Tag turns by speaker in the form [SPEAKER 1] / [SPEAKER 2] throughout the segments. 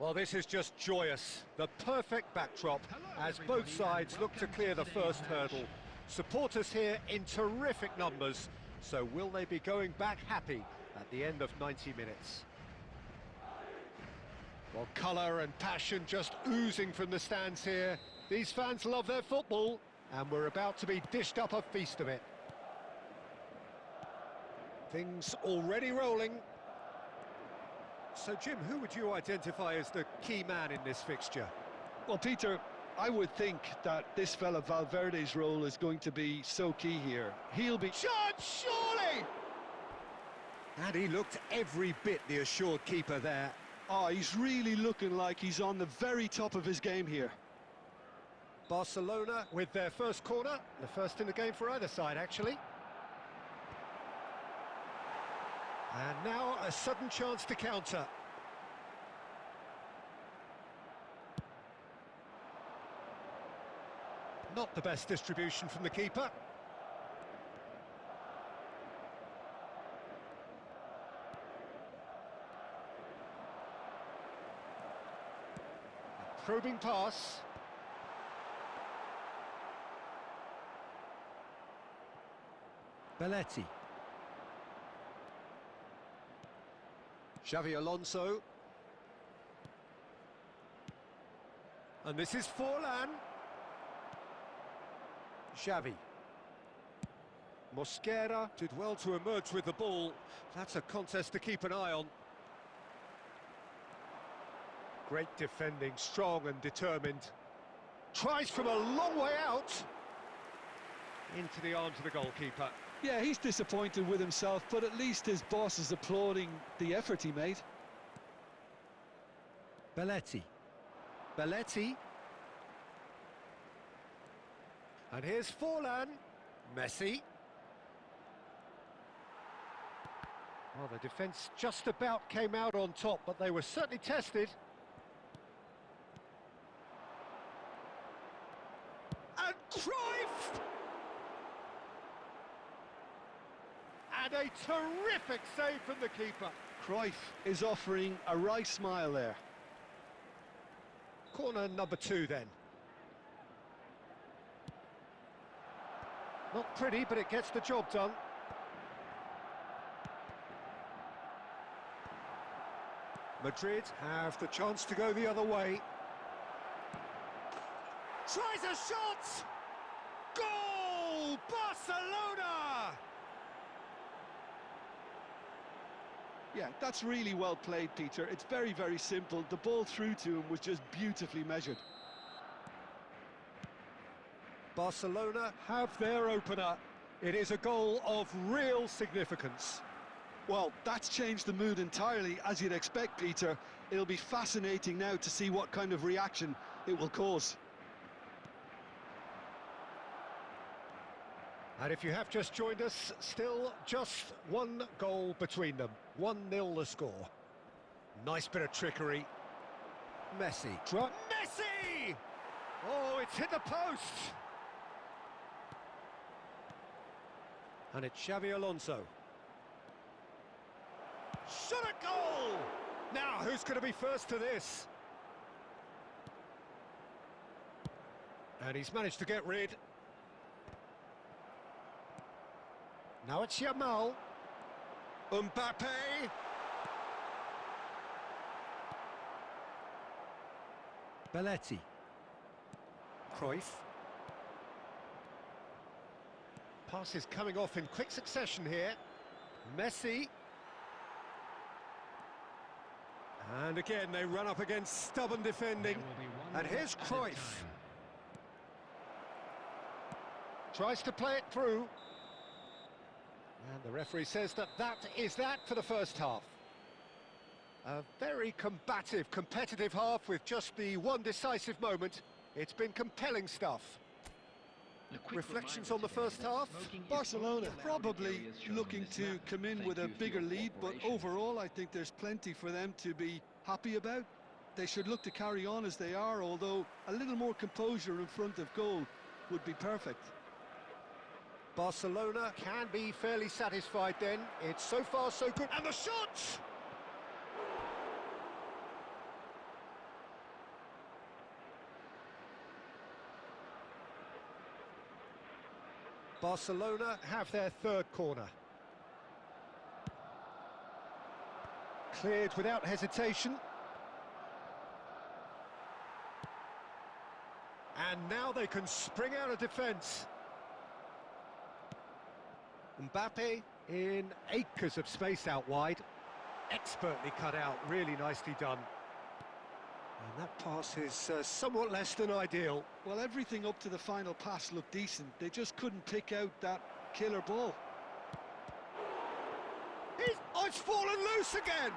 [SPEAKER 1] Well, this is just joyous. The perfect backdrop as both sides look to clear the first hurdle. Supporters here in terrific numbers. So will they be going back happy at the end of 90 minutes? Well, colour and passion just oozing from the stands here. These fans love their football, and we're about to be dished up a feast of it. Things already rolling. So, Jim, who would you identify as the key man in this fixture?
[SPEAKER 2] Well, Peter, I would think that this fella Valverde's role is going to be so key here. He'll be...
[SPEAKER 1] Shot, surely! And he looked every bit the assured keeper there.
[SPEAKER 2] Oh, he's really looking like he's on the very top of his game here.
[SPEAKER 1] Barcelona with their first corner, the first in the game for either side, actually. And now a sudden chance to counter. Not the best distribution from the keeper. A probing pass. Belletti. Xavi Alonso. And this is Forlan. Xavi. Mosquera did well to emerge with the ball. That's a contest to keep an eye on. Great defending, strong and determined. Tries from a long way out. Into the arms of the goalkeeper.
[SPEAKER 2] Yeah, he's disappointed with himself, but at least his boss is applauding the effort he made.
[SPEAKER 1] Belletti. Belletti. And here's Forlan. Messi. Well, the defence just about came out on top, but they were certainly tested. And Cruyff! And a terrific save from the keeper.
[SPEAKER 2] Cruyff is offering a right smile there.
[SPEAKER 1] Corner number 2 then. Not pretty, but it gets the job done. Madrid have the chance to go the other way. Tries a shot! Goal! Barcelona!
[SPEAKER 2] Yeah, that's really well played, Peter. It's very, very simple. The ball through to him was just beautifully measured.
[SPEAKER 1] Barcelona have their opener. It is a goal of real significance.
[SPEAKER 2] Well, that's changed the mood entirely, as you'd expect, Peter. It'll be fascinating now to see what kind of reaction it will cause.
[SPEAKER 1] And if you have just joined us, still just one goal between them. 1-0 the score. Nice bit of trickery. Messi. Messi! Oh, it's hit the post! And it's Xavi Alonso. Shot a goal! Now, who's going to be first to this? And he's managed to get rid. Now it's Yamal. Mbappe. Belletti. Cruyff. Passes coming off in quick succession here. Messi. And again, they run up against stubborn defending. And here's Cruyff. Tries to play it through. And the referee says that is that for the first half. A very combative, competitive half with just the one decisive moment. It's been compelling stuff. Reflections on the first half?
[SPEAKER 2] Barcelona probably looking to come in with a bigger lead, but overall I think there's plenty for them to be happy about. They should look to carry on as they are, although a little more composure in front of goal would be perfect.
[SPEAKER 1] Barcelona can be fairly satisfied then. It's so far so good. And the shot! Barcelona have their third corner. Cleared without hesitation. And now they can spring out of defence. Mbappe in acres of space out wide. Expertly cut out, really nicely done. And that pass is somewhat less than ideal.
[SPEAKER 2] Well, everything up to the final pass looked decent. They just couldn't pick out that killer ball.
[SPEAKER 1] It's fallen loose again!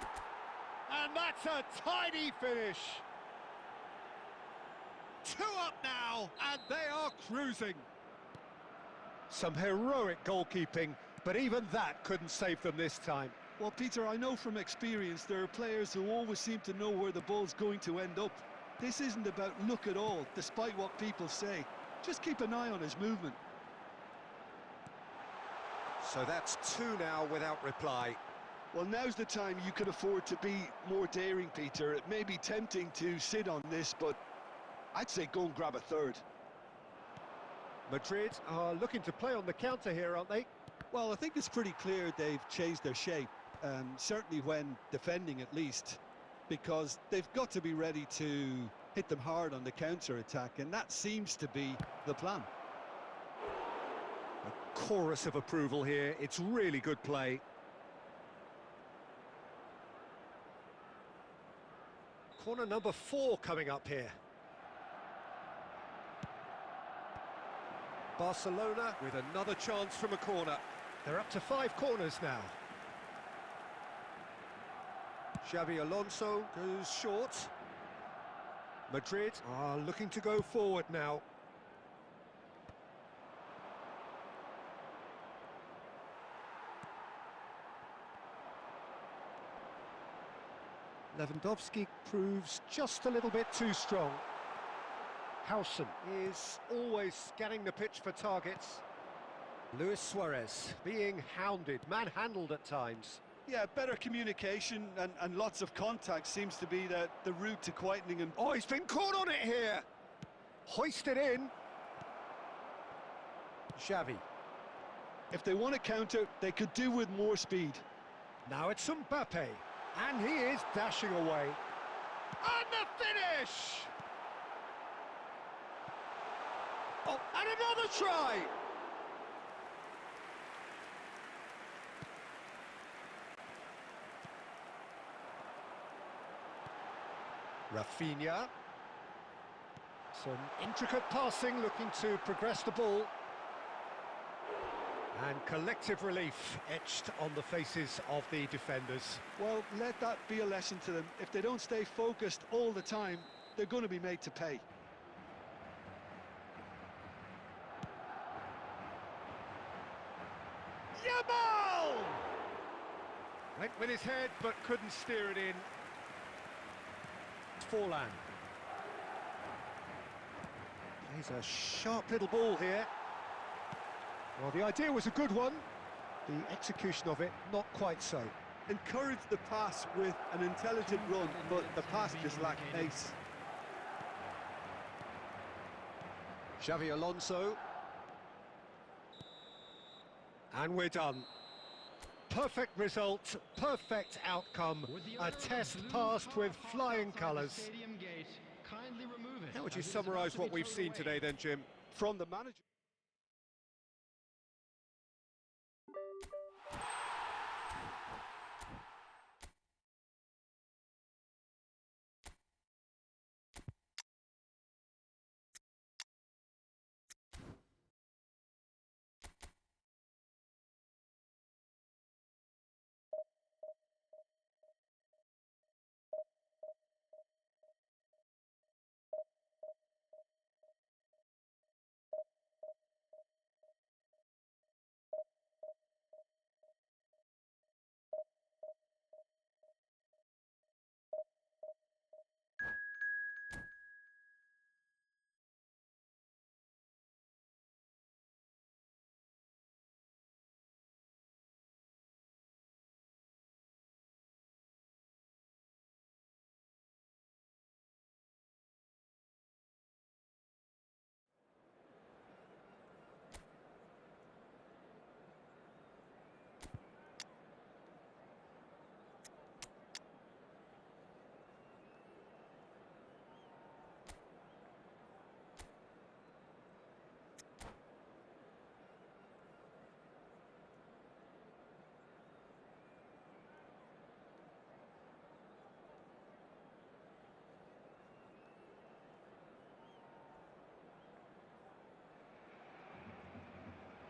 [SPEAKER 1] And that's a tidy finish. 2 up now, and they are cruising. Some heroic goalkeeping, but even that couldn't save them this time.
[SPEAKER 2] Well, Peter, I know from experience there are players who always seem to know where the ball's going to end up. This isn't about luck at all, despite what people say. Just keep an eye on his movement.
[SPEAKER 1] So that's 2 now without reply.
[SPEAKER 2] Well, now's the time you can afford to be more daring, Peter. It may be tempting to sit on this, but I'd say go and grab a third.
[SPEAKER 1] Madrid are looking to play on the counter here, aren't they?
[SPEAKER 2] Well, I think it's pretty clear they've changed their shape, certainly when defending at least, because they've got to be ready to hit them hard on the counter-attack, and that seems to be the plan.
[SPEAKER 1] A chorus of approval here. It's really good play. Corner number 4 coming up here. Barcelona with another chance from a corner. They're up to 5 corners now. Xabi Alonso goes short. Madrid are looking to go forward now. Lewandowski proves just a little bit too strong. Howson is always scanning the pitch for targets. Luis Suarez being hounded, manhandled at times.
[SPEAKER 2] Yeah, better communication and lots of contact seems to be the route to quietening him.
[SPEAKER 1] Oh, he's been caught on it here. Hoisted in. Xavi.
[SPEAKER 2] If they want to counter, they could do with more speed.
[SPEAKER 1] Now it's Mbappe. And he is dashing away. And the finish! Oh, and another try! Rafinha. Some intricate passing, looking to progress the ball. And collective relief etched on the faces of the defenders.
[SPEAKER 2] Well, let that be a lesson to them. If they don't stay focused all the time, they're going to be made to pay.
[SPEAKER 1] Yamal! Went with his head, but couldn't steer it in. Forlan. Plays a sharp little ball here. Well, the idea was a good one. The execution of it, not quite so.
[SPEAKER 2] Encourage the pass with an intelligent run, but the pass just lacked pace.
[SPEAKER 1] Xabi Alonso. And we're done. Perfect result, perfect outcome. A test passed with flying colours. How would you summarise what we've seen today then, Jim?
[SPEAKER 2] From the manager.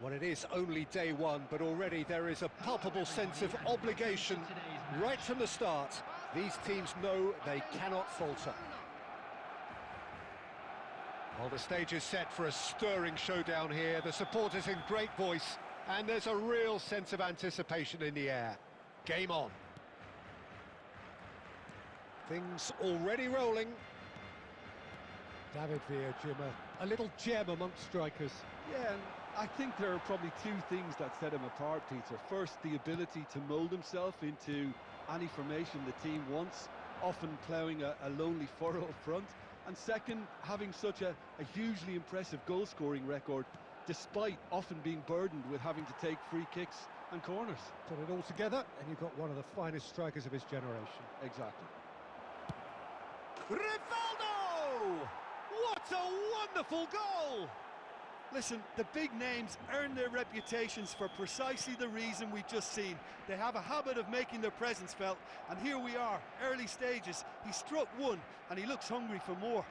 [SPEAKER 1] Well, it is only day one, but already there is a palpable sense of obligation right from the start. These teams know they cannot falter. Well, the stage is set for a stirring showdown here. The supporters in great voice, and there's a real sense of anticipation in the air. Game on. Things already rolling. David Villa, Jim, a little gem amongst strikers.
[SPEAKER 2] Yeah, and I think there are probably two things that set him apart, Peter. First, the ability to mould himself into any formation the team wants, often ploughing a lonely furrow up front. And second, having such a hugely impressive goal-scoring record, despite often being burdened with having to take free kicks and corners.
[SPEAKER 1] Put it all together, and you've got one of the finest strikers of his generation.
[SPEAKER 2] Exactly.
[SPEAKER 1] Rivaldo! What a wonderful goal!
[SPEAKER 2] Listen, the big names earn their reputations for precisely the reason we've just seen. They have a habit of making their presence felt, and here we are, early stages. He struck one, and he looks hungry for more.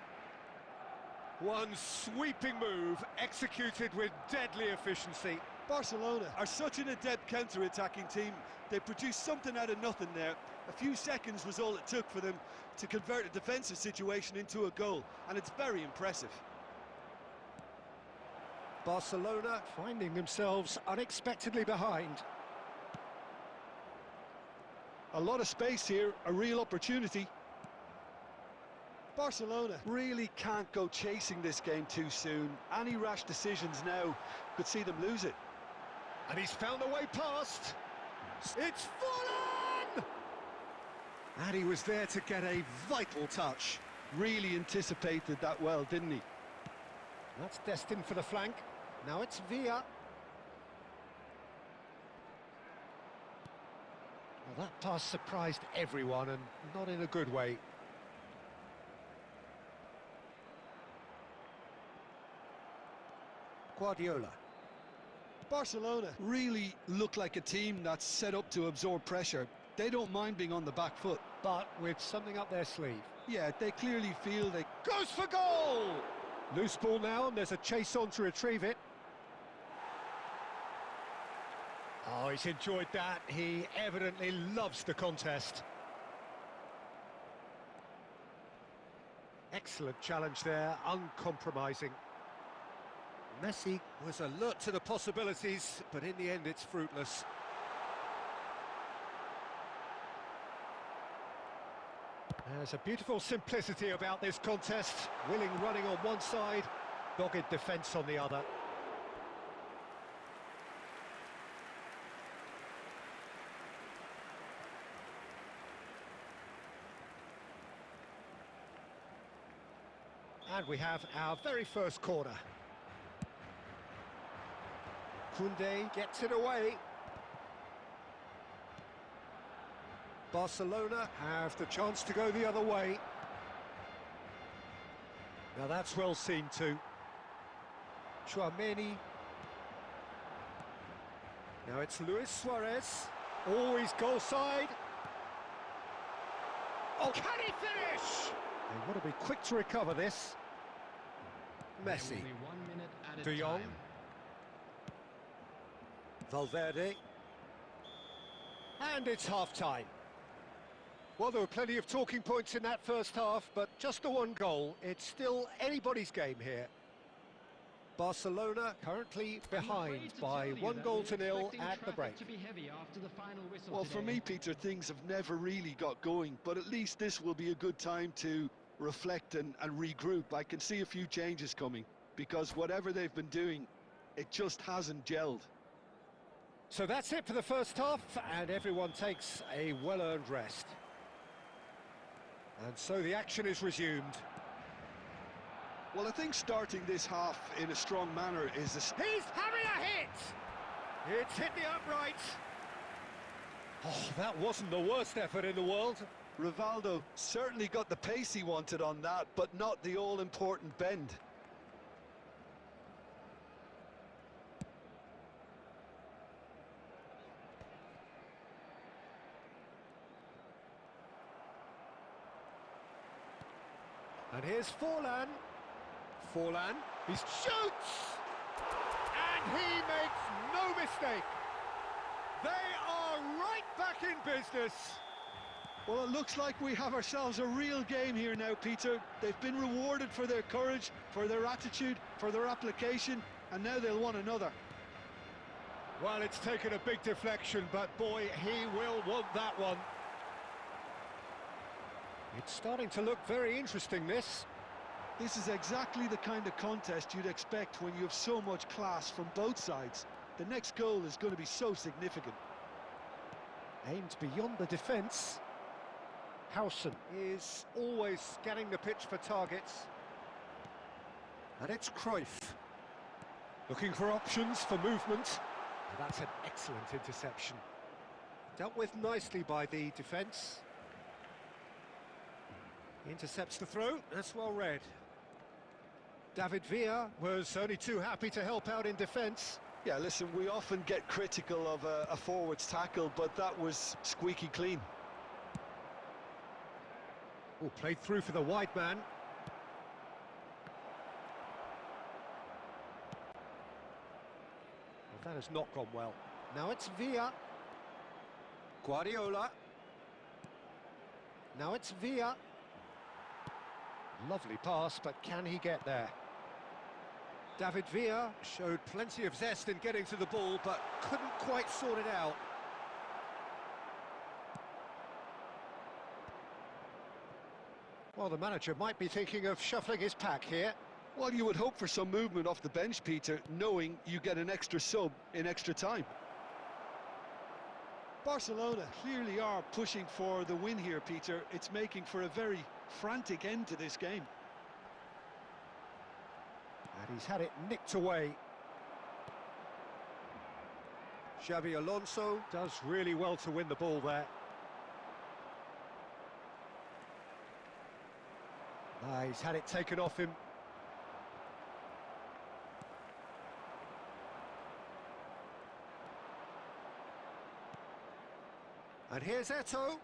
[SPEAKER 1] One sweeping move, executed with deadly efficiency.
[SPEAKER 2] Barcelona are such an adept counter-attacking team. They produced something out of nothing there. A few seconds was all it took for them to convert a defensive situation into a goal, and it's very impressive.
[SPEAKER 1] Barcelona finding themselves unexpectedly behind.
[SPEAKER 2] A lot of space here, a real opportunity. Barcelona really can't go chasing this game too soon. Any rash decisions now could see them lose it.
[SPEAKER 1] And he's found a way past. It's Fulham! And he was there to get a vital touch.
[SPEAKER 2] Really anticipated that well, didn't he?
[SPEAKER 1] That's destined for the flank. Now it's Villa. Well, that pass surprised everyone, and not in a good way. Guardiola.
[SPEAKER 2] Barcelona really look like a team that's set up to absorb pressure. They don't mind being on the back foot.
[SPEAKER 1] But with something up their sleeve.
[SPEAKER 2] Yeah, they clearly feel they...
[SPEAKER 1] Goes for goal! Loose ball now, and there's a chase on to retrieve it. Oh, he's enjoyed that. He evidently loves the contest. Excellent challenge there, uncompromising. Messi was alert to the possibilities, but in the end it's fruitless. There's a beautiful simplicity about this contest. Willing running on one side, dogged defence on the other. And we have our very first corner. Koundé gets it away. Barcelona have the chance to go the other way. Now that's well seen too. Tchouaméni. Now it's Luis Suarez. Always goal side. Oh, can he finish? They want to be quick to recover this. Messi. De Jong. Valverde. And it's half-time. Well, there were plenty of talking points in that first half, but just the one goal. It's still anybody's game here. Barcelona currently behind by 1-0 at the break.
[SPEAKER 2] Well, for me, Peter, things have never really got going, but at least this will be a good time to reflect and regroup. I can see a few changes coming, because whatever they've been doing, it just hasn't gelled.
[SPEAKER 1] So that's it for the first half, and everyone takes a well-earned rest. And so the action is resumed.
[SPEAKER 2] Well, I think starting this half in a strong manner is...
[SPEAKER 1] He's having a hit! It's hit the upright. Oh, that wasn't the worst effort in the world.
[SPEAKER 2] Rivaldo certainly got the pace he wanted on that, but not the all-important bend.
[SPEAKER 1] And here's Forlan. Forlan, he shoots! And he makes no mistake. They are right back in business.
[SPEAKER 2] Well, it looks like we have ourselves a real game here now, Peter. They've been rewarded for their courage, for their attitude, for their application, and now they'll want another.
[SPEAKER 1] Well, it's taken a big deflection, but boy, he will want that one. It's starting to look very interesting, this.
[SPEAKER 2] This is exactly the kind of contest you'd expect when you have so much class from both sides. The next goal is going to be so significant.
[SPEAKER 1] Aimed beyond the defence. Howson is always scanning the pitch for targets. And it's Cruyff. Looking for options for movement. That's an excellent interception. Dealt with nicely by the defence. Intercepts the throw, that's well read. David Villa was only too happy to help out in defence.
[SPEAKER 2] Yeah, listen, we often get critical of a forward's tackle, but that was squeaky clean.
[SPEAKER 1] Oh, played through for the wide man. Well, that has not gone well. Now it's Villa. Guardiola. Now it's Villa. Lovely pass, but can he get there? David Villa showed plenty of zest in getting to the ball, but couldn't quite sort it out. Well, the manager might be thinking of shuffling his pack here.
[SPEAKER 2] Well, you would hope for some movement off the bench, Peter, knowing you get an extra sub in extra time. Barcelona clearly are pushing for the win here, Peter. It's making for a very frantic end to this game.
[SPEAKER 1] And he's had it nicked away. Xabi Alonso does really well to win the ball there. He's had it taken off him. And here's Eto'o.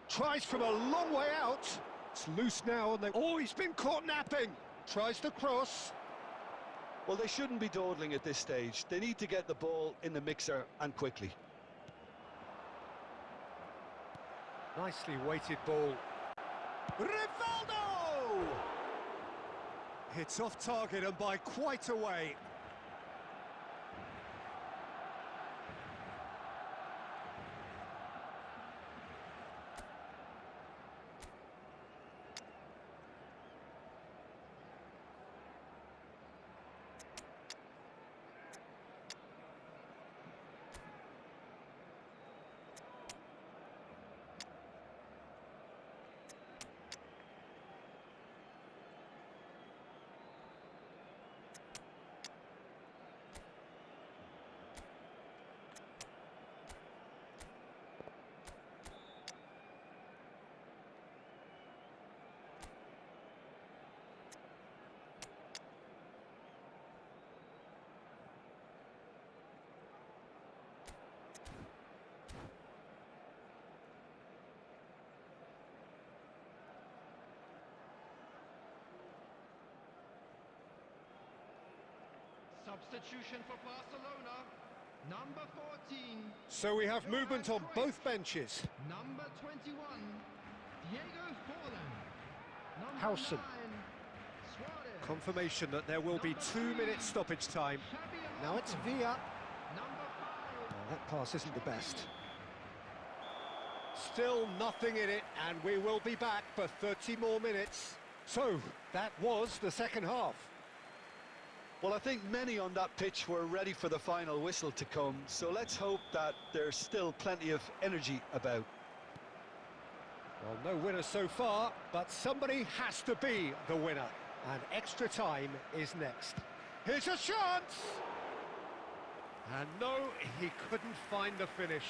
[SPEAKER 1] Tries from a long way out. It's loose now. And oh, he's been caught napping. Tries the cross.
[SPEAKER 2] Well, they shouldn't be dawdling at this stage. They need to get the ball in the mixer and quickly.
[SPEAKER 1] Nicely weighted ball. Rivaldo! It's off target and by quite a way.
[SPEAKER 3] Substitution for Barcelona, number 14.
[SPEAKER 1] So we have movement on both benches.
[SPEAKER 3] Number 21, Diego Forlan. Number
[SPEAKER 1] Howson.
[SPEAKER 3] 9, Suarez.
[SPEAKER 1] Confirmation that there will be 2 minutes stoppage time. Now it's Villa.
[SPEAKER 3] Number 5.
[SPEAKER 1] Oh, that pass isn't the best. Still nothing in it, and we will be back for 30 more minutes. So, that was the second half.
[SPEAKER 2] Well, I think many on that pitch were ready for the final whistle to come, so let's hope that there's still plenty of energy about.
[SPEAKER 1] Well, no winner so far, but somebody has to be the winner. And extra time is next. Here's a chance! And no, he couldn't find the finish.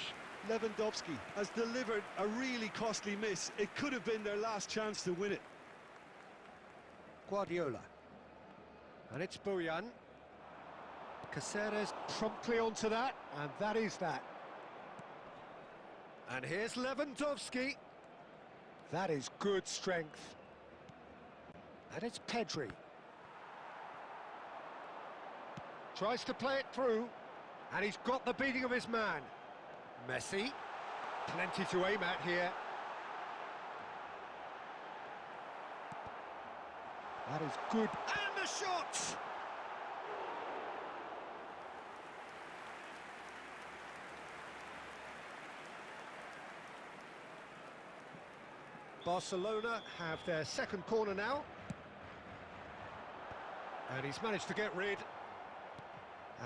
[SPEAKER 2] Lewandowski has delivered a really costly miss. It could have been their last chance to win it.
[SPEAKER 1] Guardiola. And it's Bojan. Caceres promptly onto that, and that is that. And here's Lewandowski. That is good strength. And it's Pedri. Tries to play it through, and he's got the beating of his man. Messi, plenty to aim at here. That is good. And the shot! Barcelona have their second corner now. And he's managed to get rid.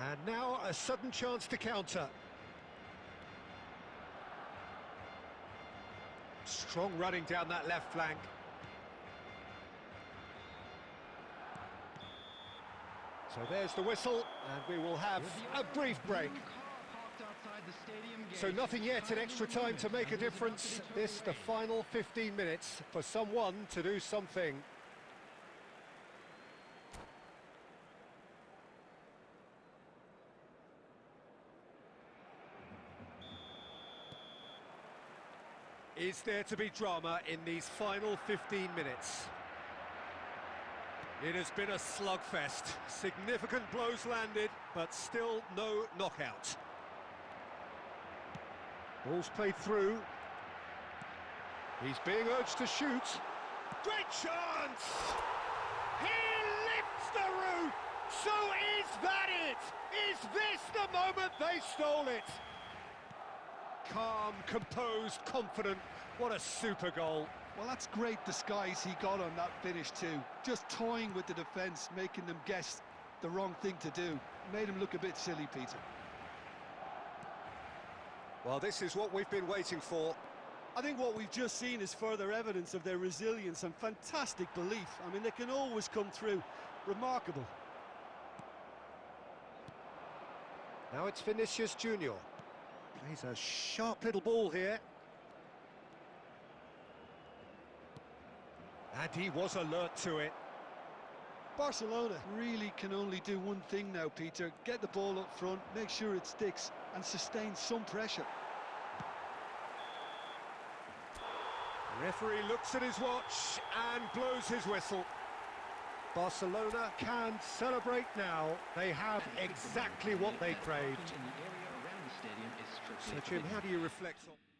[SPEAKER 1] And now a sudden chance to counter. Strong running down that left flank. So there's the whistle, and we will have a brief break. So nothing yet in extra time to make a difference. This the final 15 minutes for someone to do something. Is there to be drama in these final 15 minutes? It has been a slugfest. Significant blows landed, but still no knockout. Ball's played through. He's being urged to shoot. Great chance! He lifts the roof! So is that it? Is this the moment they stole it? Calm, composed, confident. What a super goal.
[SPEAKER 2] Well, that's great disguise he got on that finish too. Just toying with the defence, making them guess the wrong thing to do. Made him look a bit silly, Peter.
[SPEAKER 1] Well, this is what we've been waiting for.
[SPEAKER 2] I think what we've just seen is further evidence of their resilience and fantastic belief. I mean, they can always come through. Remarkable.
[SPEAKER 1] Now it's Vinicius Junior. Plays a sharp little ball here. And he was alert to it.
[SPEAKER 2] Barcelona really can only do one thing now, Peter. Get the ball up front, make sure it sticks, and sustain some pressure.
[SPEAKER 1] The referee looks at his watch and blows his whistle. Barcelona can celebrate now. They have exactly what they craved. So, Jim, how do you reflect on...